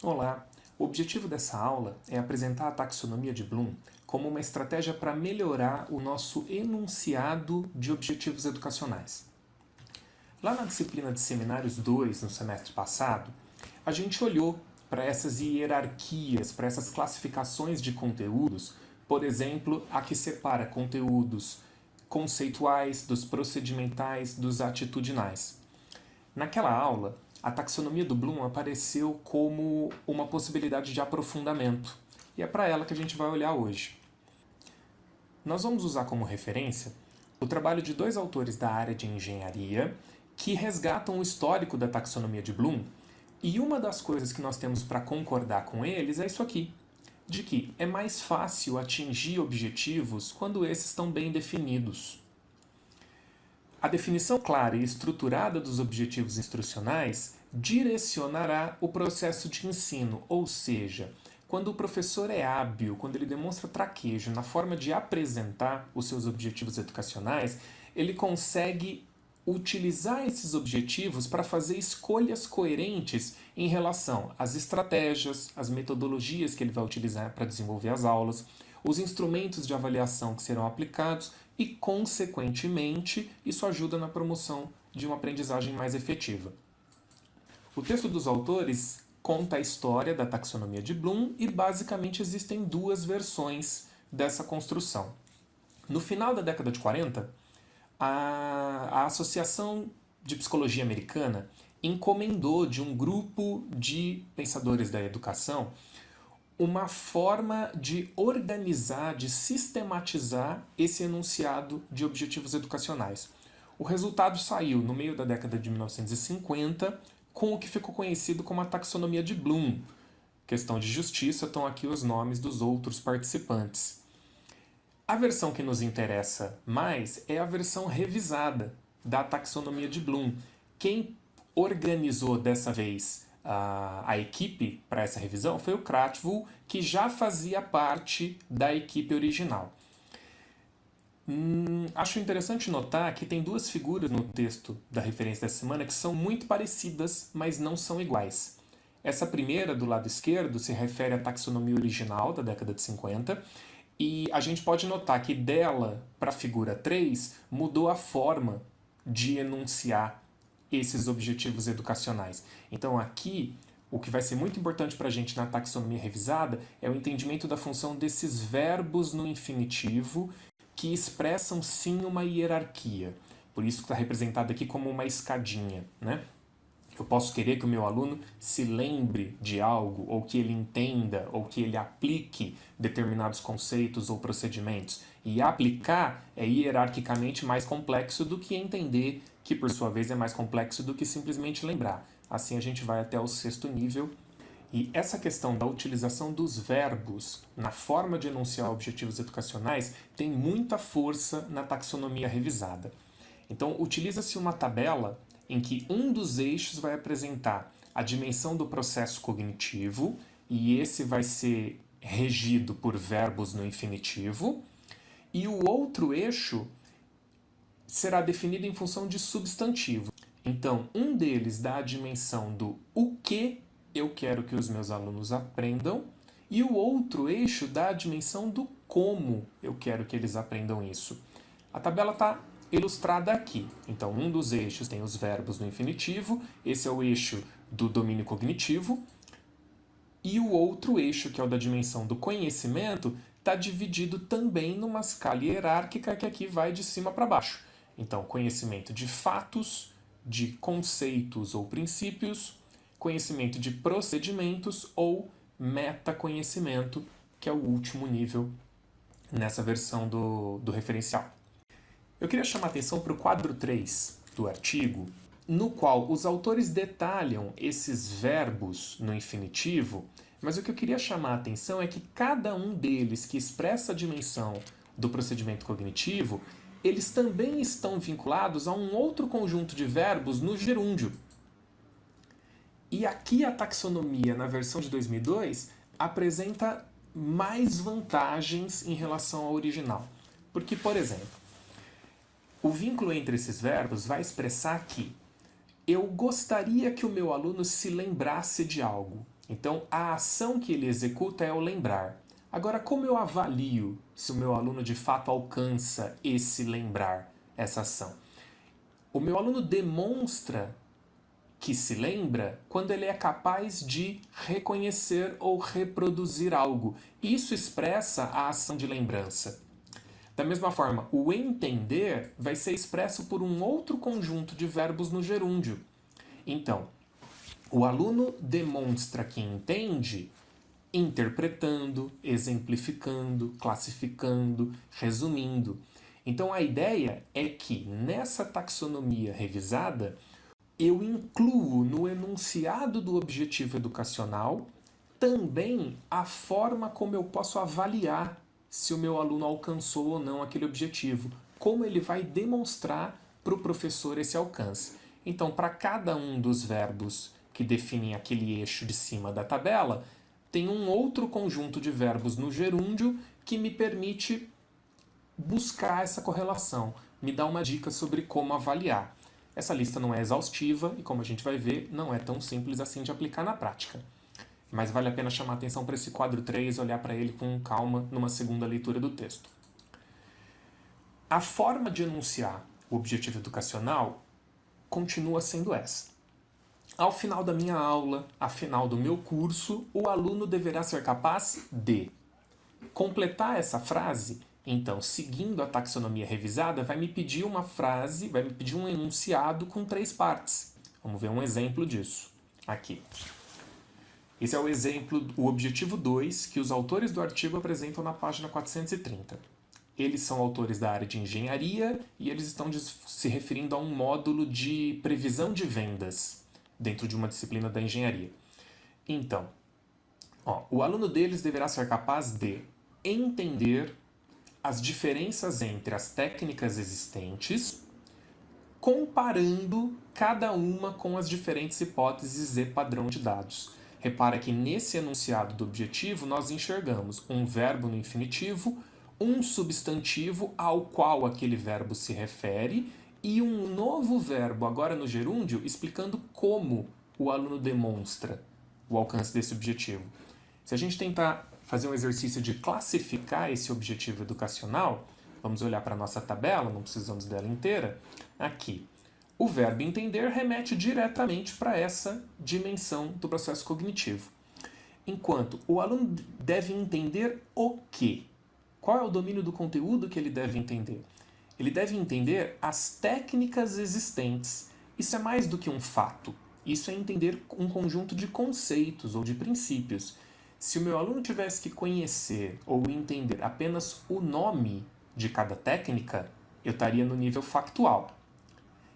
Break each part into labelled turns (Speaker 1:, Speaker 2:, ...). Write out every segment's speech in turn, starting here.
Speaker 1: Olá! O objetivo dessa aula é apresentar a taxonomia de Bloom como uma estratégia para melhorar o nosso enunciado de objetivos educacionais. Lá na disciplina de Seminários 2, no semestre passado, a gente olhou para essas hierarquias, para essas classificações de conteúdos, por exemplo, a que separa conteúdos conceituais, dos procedimentais, dos atitudinais. Naquela aula, a taxonomia do Bloom apareceu como uma possibilidade de aprofundamento, e é para ela que a gente vai olhar hoje. Nós vamos usar como referência o trabalho de dois autores da área de engenharia que resgatam o histórico da taxonomia de Bloom, e uma das coisas que nós temos para concordar com eles é isso aqui, de que é mais fácil atingir objetivos quando esses estão bem definidos. A definição clara e estruturada dos objetivos instrucionais direcionará o processo de ensino, ou seja, quando o professor é hábil, quando ele demonstra traquejo na forma de apresentar os seus objetivos educacionais, ele consegue utilizar esses objetivos para fazer escolhas coerentes em relação às estratégias, às metodologias que ele vai utilizar para desenvolver as aulas, os instrumentos de avaliação que serão aplicados e, consequentemente, isso ajuda na promoção de uma aprendizagem mais efetiva. O texto dos autores conta a história da taxonomia de Bloom e, basicamente, existem duas versões dessa construção. No final da década de 40, a Associação de Psicologia Americana encomendou de um grupo de pensadores da educação uma forma de organizar, de sistematizar esse enunciado de objetivos educacionais. O resultado saiu no meio da década de 1950 com o que ficou conhecido como a taxonomia de Bloom. Questão de justiça, estão aqui os nomes dos outros participantes. A versão que nos interessa mais é a versão revisada da taxonomia de Bloom. Quem organizou dessa vez a equipe para essa revisão foi o Krathwohl, que já fazia parte da equipe original. Acho interessante notar que tem duas figuras no texto da referência dessa semana que são muito parecidas, mas não são iguais. Essa primeira, do lado esquerdo, se refere à taxonomia original da década de 50, e a gente pode notar que dela para a figura 3 mudou a forma de enunciar esses objetivos educacionais. Então aqui, o que vai ser muito importante para a gente na taxonomia revisada é o entendimento da função desses verbos no infinitivo que expressam sim uma hierarquia. Por isso que está representado aqui como uma escadinha, né? Eu posso querer que o meu aluno se lembre de algo, ou que ele entenda, ou que ele aplique determinados conceitos ou procedimentos. E aplicar é hierarquicamente mais complexo do que entender, que por sua vez é mais complexo do que simplesmente lembrar. Assim a gente vai até o 6º nível. E essa questão da utilização dos verbos na forma de enunciar objetivos educacionais tem muita força na taxonomia revisada. Então, utiliza-se uma tabela em que um dos eixos vai apresentar a dimensão do processo cognitivo, e esse vai ser regido por verbos no infinitivo, e o outro eixo será definido em função de substantivo. Então, um deles dá a dimensão do o que eu quero que os meus alunos aprendam, e o outro eixo dá a dimensão do como eu quero que eles aprendam isso. A tabela está ilustrada aqui. Então, um dos eixos tem os verbos no infinitivo, esse é o eixo do domínio cognitivo, e o outro eixo, que é o da dimensão do conhecimento, está dividido também numa escala hierárquica que aqui vai de cima para baixo. Então, conhecimento de fatos, de conceitos ou princípios, conhecimento de procedimentos ou metaconhecimento, que é o último nível nessa versão do referencial. Eu queria chamar a atenção para o quadro 3 do artigo, no qual os autores detalham esses verbos no infinitivo, mas o que eu queria chamar a atenção é que cada um deles que expressa a dimensão do procedimento cognitivo, eles também estão vinculados a um outro conjunto de verbos no gerúndio. E aqui a taxonomia, na versão de 2002, apresenta mais vantagens em relação ao original. Porque, por exemplo, o vínculo entre esses verbos vai expressar que eu gostaria que o meu aluno se lembrasse de algo. Então, a ação que ele executa é o lembrar. Agora, como eu avalio se o meu aluno de fato alcança esse lembrar, essa ação? O meu aluno demonstra que se lembra quando ele é capaz de reconhecer ou reproduzir algo. Isso expressa a ação de lembrança. Da mesma forma, o entender vai ser expresso por um outro conjunto de verbos no gerúndio. Então, o aluno demonstra que entende interpretando, exemplificando, classificando, resumindo. Então a ideia é que nessa taxonomia revisada eu incluo no enunciado do objetivo educacional também a forma como eu posso avaliar se o meu aluno alcançou ou não aquele objetivo, como ele vai demonstrar para o professor esse alcance. Então, para cada um dos verbos que definem aquele eixo de cima da tabela, tem um outro conjunto de verbos no gerúndio que me permite buscar essa correlação, me dá uma dica sobre como avaliar. Essa lista não é exaustiva e, como a gente vai ver, não é tão simples assim de aplicar na prática. Mas vale a pena chamar atenção para esse quadro 3 e olhar para ele com calma numa segunda leitura do texto. A forma de enunciar o objetivo educacional continua sendo essa. Ao final da minha aula, ao final do meu curso, o aluno deverá ser capaz de completar essa frase. Então, seguindo a taxonomia revisada, vai me pedir uma frase, vai me pedir um enunciado com 3 partes. Vamos ver um exemplo disso aqui. Esse é o exemplo, o objetivo 2, que os autores do artigo apresentam na página 430. Eles são autores da área de engenharia e eles estão se referindo a um módulo de previsão de vendas dentro de uma disciplina da engenharia. Então, o aluno deles deverá ser capaz de entender as diferenças entre as técnicas existentes, comparando cada uma com as diferentes hipóteses e padrão de dados. Repara que nesse enunciado do objetivo nós enxergamos um verbo no infinitivo, um substantivo ao qual aquele verbo se refere e um novo verbo, agora no gerúndio, explicando como o aluno demonstra o alcance desse objetivo. Se a gente tentar fazer um exercício de classificar esse objetivo educacional, vamos olhar para a nossa tabela, não precisamos dela inteira, aqui. O verbo entender remete diretamente para essa dimensão do processo cognitivo. Enquanto o aluno deve entender o quê? Qual é o domínio do conteúdo que ele deve entender? Ele deve entender as técnicas existentes. Isso é mais do que um fato. Isso é entender um conjunto de conceitos ou de princípios. Se o meu aluno tivesse que conhecer ou entender apenas o nome de cada técnica, eu estaria no nível factual.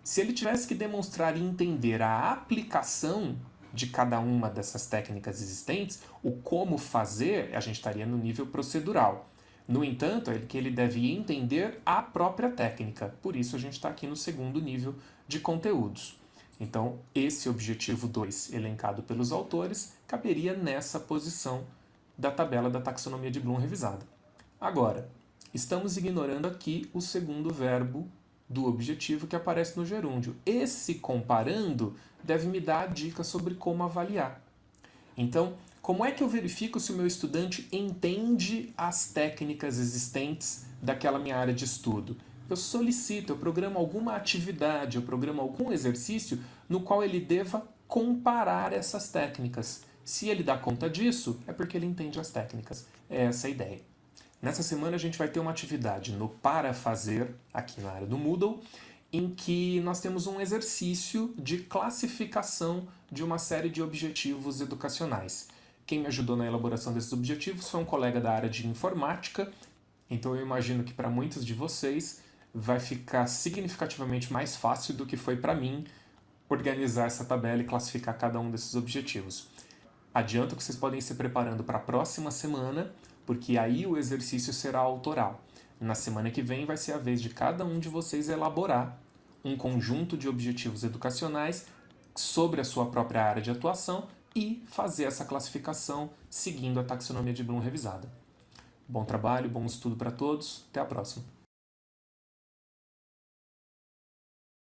Speaker 1: Se ele tivesse que demonstrar e entender a aplicação de cada uma dessas técnicas existentes, o como fazer, a gente estaria no nível procedural. No entanto, é que ele deve entender a própria técnica. Por isso, a gente está aqui no segundo nível de conteúdos. Então, esse objetivo 2, elencado pelos autores, caberia nessa posição da tabela da taxonomia de Bloom revisada. Agora, estamos ignorando aqui o segundo verbo do objetivo que aparece no gerúndio. Esse comparando deve me dar a dica sobre como avaliar. Então, como é que eu verifico se o meu estudante entende as técnicas existentes daquela minha área de estudo? Eu solicito, eu programo alguma atividade, eu programo algum exercício no qual ele deva comparar essas técnicas. Se ele dá conta disso, é porque ele entende as técnicas. É essa a ideia. Nessa semana a gente vai ter uma atividade no Para Fazer, aqui na área do Moodle, em que nós temos um exercício de classificação de uma série de objetivos educacionais. Quem me ajudou na elaboração desses objetivos foi um colega da área de informática, então eu imagino que para muitos de vocês vai ficar significativamente mais fácil do que foi para mim organizar essa tabela e classificar cada um desses objetivos. Adianto que vocês podem ir se preparando para a próxima semana, porque aí o exercício será autoral. Na semana que vem vai ser a vez de cada um de vocês elaborar um conjunto de objetivos educacionais sobre a sua própria área de atuação e fazer essa classificação seguindo a taxonomia de Bloom revisada. Bom trabalho, bom estudo para todos, até a próxima.